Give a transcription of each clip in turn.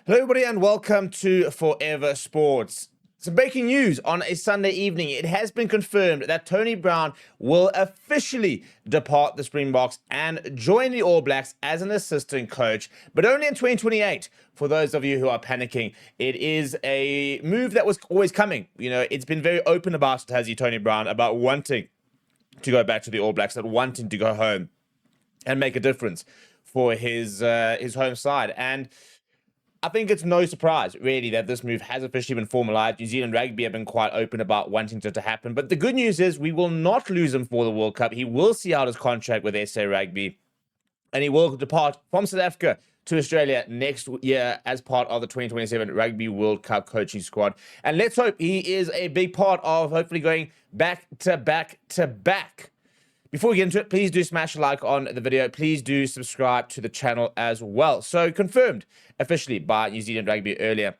Hello, everybody, and welcome to Forever Sports. Some breaking news on a Sunday evening. It has been confirmed that Tony Brown will officially depart the Springboks and join the All Blacks as an assistant coach, but only in 2028. For those of you who are panicking, it is a move that was always coming. It's been very open about it, has he, Tony Brown, about wanting to go back to the All Blacks, and wanting to go home and make a difference for his home side. And I think it's no surprise, really, that this move has officially been formalized. New Zealand Rugby have been quite open about wanting it to happen. But the good news is we will not lose him for the World Cup. He will see out his contract with SA Rugby, and he will depart from South Africa to Australia next year as part of the 2027 Rugby World Cup coaching squad. And let's hope he is a big part of hopefully going back to back to back. Before we get into it, please do smash a like on the video. Please do subscribe to the channel as well. So confirmed officially by New Zealand Rugby earlier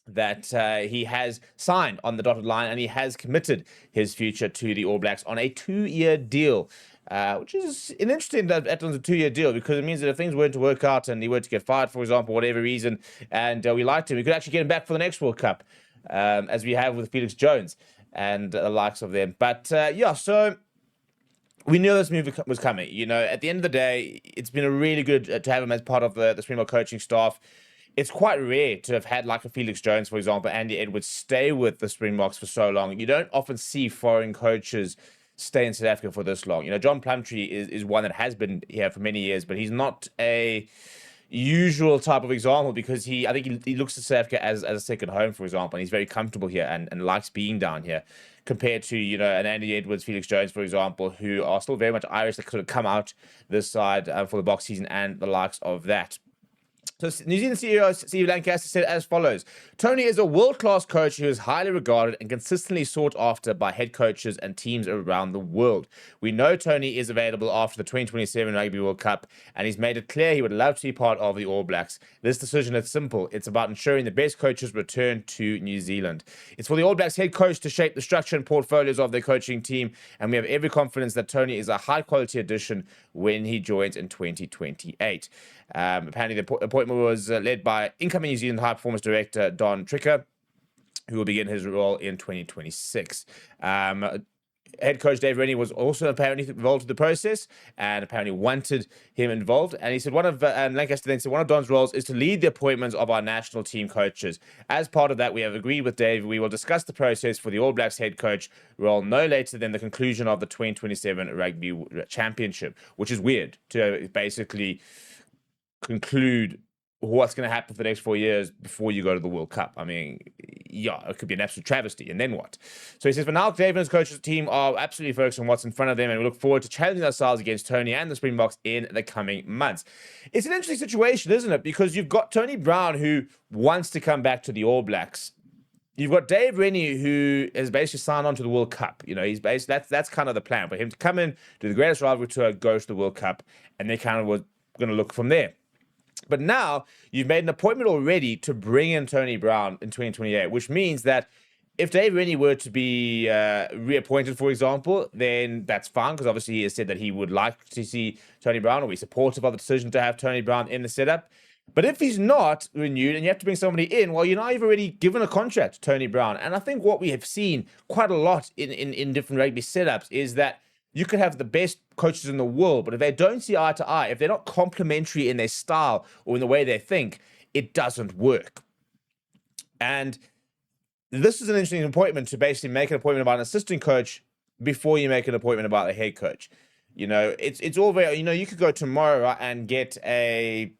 that he has signed on the dotted line and he has committed his future to the All Blacks on a 2-year deal, which is an interesting that it's a 2-year deal, because it means that if things weren't to work out and he were to get fired, for example, whatever reason, and we liked him, we could actually get him back for the next World Cup, as we have with Felix Jones and the likes of them. But so we knew this move was coming. At the end of the day, it's been a really good to have him as part of the Springbok coaching staff. It's quite rare to have had like a Felix Jones, for example, Andy Edwards stay with the Springboks for so long. You don't often see foreign coaches stay in South Africa for this long. John Plumtree is one that has been here for many years, but he's not a usual type of example, because I think he looks at South Africa as a second home, for example, and he's very comfortable here and likes being down here, compared to an Andy Edwards, Felix Jones, for example, who are still very much Irish, that could have come out this side for the box season and the likes of that. So New Zealand CEO Steve Lancaster said as follows: Tony is a world-class coach who is highly regarded and consistently sought after by head coaches and teams around the world. We know Tony is available after the 2027 Rugby World Cup, and he's made it clear he would love to be part of the All Blacks. This decision is simple. It's about ensuring the best coaches return to New Zealand. It's for the All Blacks head coach to shape the structure and portfolios of their coaching team, and we have every confidence that Tony is a high-quality addition when he joins in 2028. Apparently, the appointment was led by incoming New Zealand High Performance Director Don Tricker, who will begin his role in 2026. Head coach Dave Rennie was also apparently involved in the process and apparently wanted him involved. And he said Lancaster then said one of Don's roles is to lead the appointments of our national team coaches. As part of that, we have agreed with Dave we will discuss the process for the All Blacks head coach role no later than the conclusion of the 2027 Rugby Championship, which is weird to basically conclude what's going to happen for the next 4 years before you go to the World Cup. I mean, it could be an absolute travesty. And then what? So he says, for now, Dave and his coaches team are absolutely focused on what's in front of them, and we look forward to challenging ourselves against Tony and the Springboks in the coming months. It's an interesting situation, isn't it? Because you've got Tony Brown, who wants to come back to the All Blacks. You've got Dave Rennie, who has basically signed on to the World Cup. That's kind of the plan for him to come in, do the greatest rivalry tour, go to the World Cup, and they kind of were going to look from there. But now you've made an appointment already to bring in Tony Brown in 2028, which means that if Dave Rennie were to be reappointed, for example, then that's fine, because obviously he has said that he would like to see Tony Brown, or be supportive of the decision to have Tony Brown in the setup. But if he's not renewed and you have to bring somebody in, well, you've already given a contract to Tony Brown. And I think what we have seen quite a lot in different rugby setups is that you could have the best coaches in the world, but if they don't see eye to eye, if they're not complementary in their style or in the way they think, it doesn't work. And this is an interesting appointment, to basically make an appointment about an assistant coach before you make an appointment about a head coach. It's all very, you could go tomorrow and get a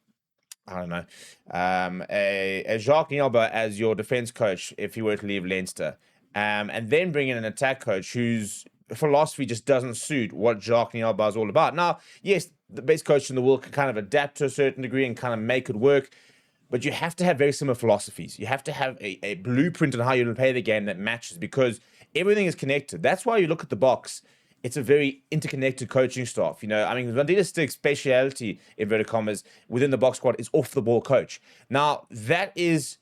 Jacques Nielba as your defense coach if he were to leave Leinster, and then bring in an attack coach whose philosophy just doesn't suit what Jacques Nielba is all about. Now, yes, the best coach in the world can kind of adapt to a certain degree and kind of make it work, but you have to have very similar philosophies. You have to have a blueprint on how you're going to play the game that matches, because everything is connected. That's why you look at the box. It's a very interconnected coaching staff. Vandita Stick's speciality, inverted commas, within the box squad is off-the-ball coach. Now, that is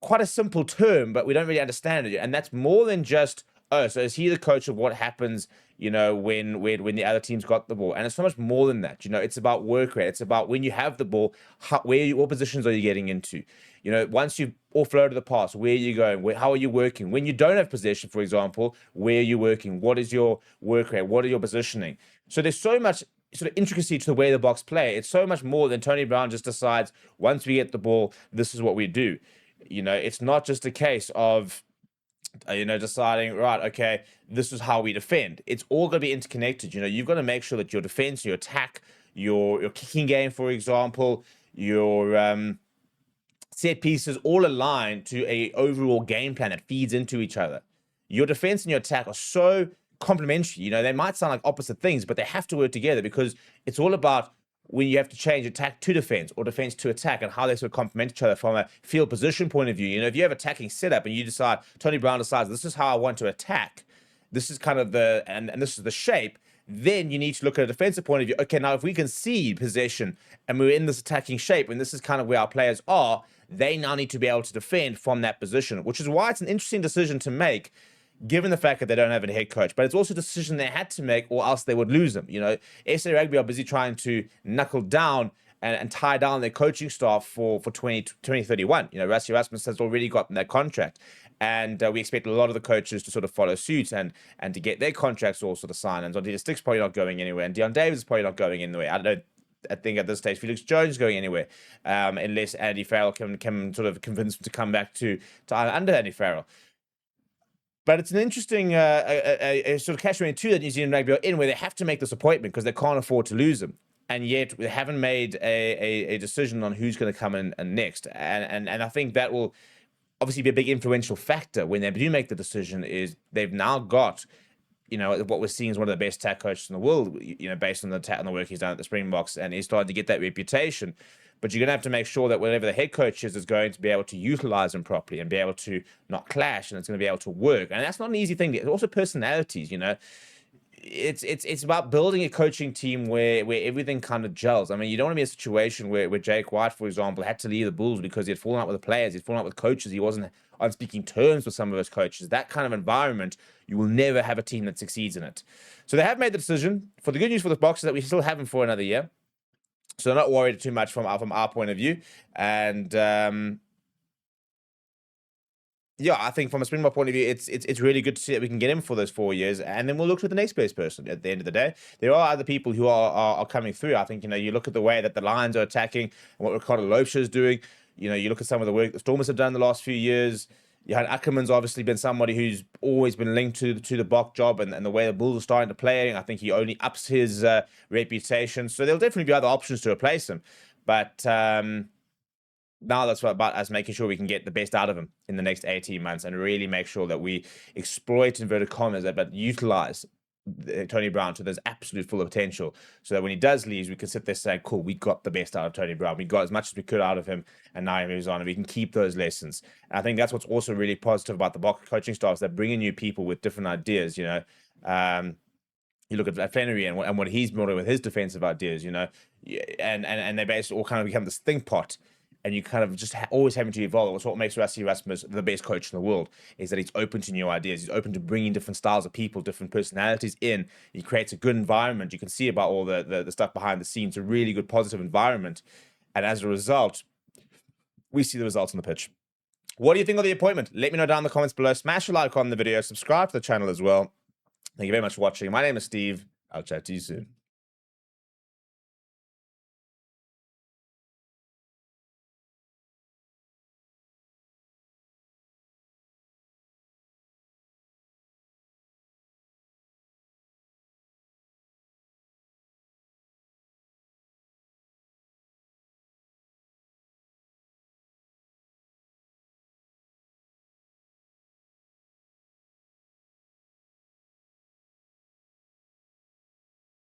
quite a simple term, but we don't really understand it. And that's more than just, so is he the coach of what happens when the other team's got the ball. And it's so much more than that. It's about work rate. It's about when you have the ball, what positions are you getting into? Once you've offloaded the pass, where are you going? How are you working? When you don't have possession, for example, where are you working? What is your work rate? What are your positioning? So there's so much sort of intricacy to the way the Boks play. It's so much more than Tony Brown just decides, once we get the ball, this is what we do. It's not just a case of deciding, right, okay, this is how we defend. It's all going to be interconnected. You've got to make sure that your defense, your attack, your kicking game, for example, your set pieces all align to a overall game plan that feeds into each other. Your defense and your attack are so complementary. They might sound like opposite things, but they have to work together, because it's all about when you have to change attack to defense or defense to attack, and how they sort of complement each other from a field position point of view. If you have attacking setup and you decide, Tony Brown decides, this is how I want to attack, this is kind of and this is the shape, then you need to look at a defensive point of view. Okay, now if we concede possession and we're in this attacking shape, and this is kind of where our players are, they now need to be able to defend from that position, which is why it's an interesting decision to make, given the fact that they don't have a head coach. But it's also a decision they had to make, or else they would lose them. SA Rugby are busy trying to knuckle down and tie down their coaching staff for 2031. Rassie Erasmus has already gotten their contract. And we expect a lot of the coaches to sort of follow suit and to get their contracts all sort of signed. And Zondia Stick's probably not going anywhere. And Deon Davis is probably not going anywhere. I think at this stage, Felix Jones is going anywhere, unless Andy Farrell can sort of convince him to come back to under Andy Farrell. But it's an interesting a sort of catch-22 that New Zealand Rugby are in, where they have to make this appointment because they can't afford to lose them. And yet they haven't made a decision on who's going to come in next. And I think that will obviously be a big influential factor when they do make the decision. Is they've now got, what we're seeing is one of the best attack coaches in the world, based on the work he's done at the Springboks, and he's starting to get that reputation. But you're going to have to make sure that whatever the head coach is going to be able to utilize them properly and be able to not clash, and it's going to be able to work. And that's not an easy thing. It's also personalities, It's about building a coaching team where everything kind of gels. I mean, you don't want to be in a situation where Jake White, for example, had to leave the Bulls because he had fallen out with the players, he'd fallen out with coaches, he wasn't on speaking terms with some of those coaches. That kind of environment, you will never have a team that succeeds in it. So they have made the decision. For the good news for the Boks is that we still have him for another year. So not worried too much from our point of view. And I think from a Springbok point of view, it's really good to see that we can get him for those 4 years, and then we'll look to the next best person at the end of the day. There are other people who are coming through. I think, you look at the way that the Lions are attacking and what Ricardo Loesche is doing. You look at some of the work the Stormers have done the last few years. Johan Ackerman's obviously been somebody who's always been linked to the Bok job, and the way the Bulls are starting to play, I think he only ups his reputation. So there'll definitely be other options to replace him. But now that's about us making sure we can get the best out of him in the next 18 months and really make sure that we exploit, inverted commas, but utilize Tony Brown to his absolute full potential, so that when he does leave, we can sit there saying, cool, we got the best out of Tony Brown. We got as much as we could out of him, and now he moves on, and we can keep those lessons. And I think that's what's also really positive about the Bok coaching staffs, that bring in new people with different ideas. You look at Flannery and what he's building with his defensive ideas, and they basically all kind of become this think pot. And you kind of just always having to evolve. It's what makes Rassie Erasmus the best coach in the world, is that he's open to new ideas. He's open to bringing different styles of people, different personalities in. He creates a good environment. You can see about all the stuff behind the scenes, a really good, positive environment. And as a result, we see the results on the pitch. What do you think of the appointment? Let me know down in the comments below. Smash a like on the video. Subscribe to the channel as well. Thank you very much for watching. My name is Steve. I'll chat to you soon.